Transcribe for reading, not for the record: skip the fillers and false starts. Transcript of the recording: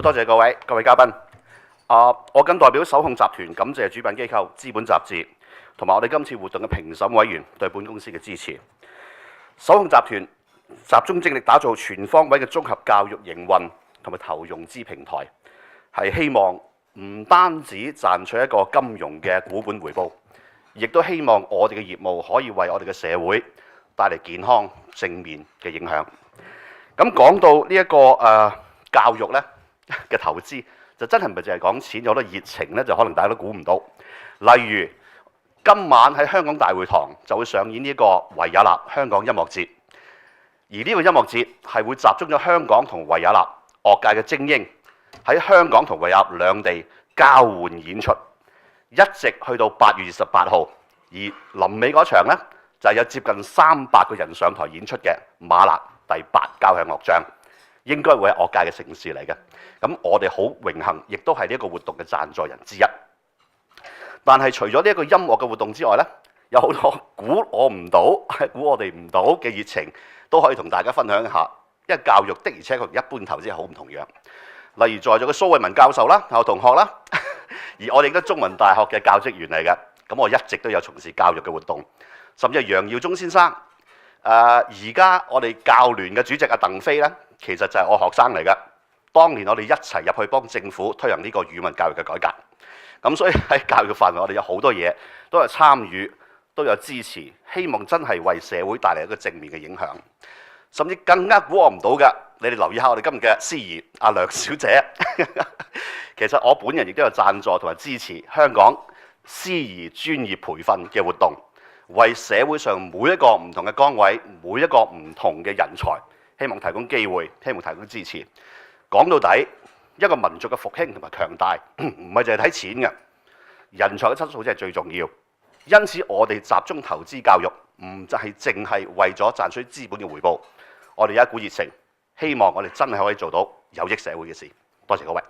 多謝各位嘉賓。我謹代表首控集團感謝主辦機構資本雜誌同埋我哋今次活動嘅評審委員對本公司嘅支持。首控集團集中精力打造全方位嘅綜合教育營運同埋投融資平台，係希望唔單止賺取一個金融嘅股本回報，亦都希望我哋嘅業務可以為我哋嘅社會帶嚟健康正面嘅影響。咁講到呢一個教育咧嘅投資，就真係唔係淨係講錢，有好多熱情咧，就可能大家都估唔到。例如今晚喺香港大會堂就會上演呢個維也納香港音樂節，而呢個音樂節係會集中咗香港同維也納樂界嘅精英喺香港同維也納兩地交換演出，一直去到8月28號，而臨尾嗰場咧就係有接近300個人上台演出嘅馬勒第8交響樂章，應該會係樂界嘅盛事嚟嘅。咁我哋好榮幸，亦都係呢一個活動嘅贊助人之一。但係除咗呢一個音樂嘅活動之外咧，有好多估我哋唔到嘅熱情，都可以同大家分享一下。因為教育的而且確同一般投資係好唔同樣。例如在座嘅蘇偉文教授啦，我同學啦，而我哋亦都中文大學嘅教職員嚟嘅。咁我一直都有從事教育嘅活動，甚至係楊耀忠先生。而家我哋教聯嘅主席阿鄧飛咧，其實就係我學生嚟嘅。當年我哋一齊入去幫政府推行呢個語文教育嘅改革。咁所以喺教育範圍，我哋有好多嘢都有參與，都有支持，希望真係為社會帶嚟一個正面嘅影響。甚至更加估我唔到嘅，你哋留意下我哋今日嘅司儀阿梁小姐。其實我本人亦都有贊助同埋支持香港司儀專業培訓嘅活動，為社會上每一個唔同嘅崗位、每一個唔同嘅人才，希望提供機會，希望提供支持。講到底，一個民族嘅復興同埋強大，唔係淨係睇錢嘅，人才嘅質素先係最重要。因此，我哋集中投資教育，唔就係淨係為咗賺取資本嘅回報。我哋有一股熱情，希望我哋真係可以做到有益社會嘅事。多謝各位。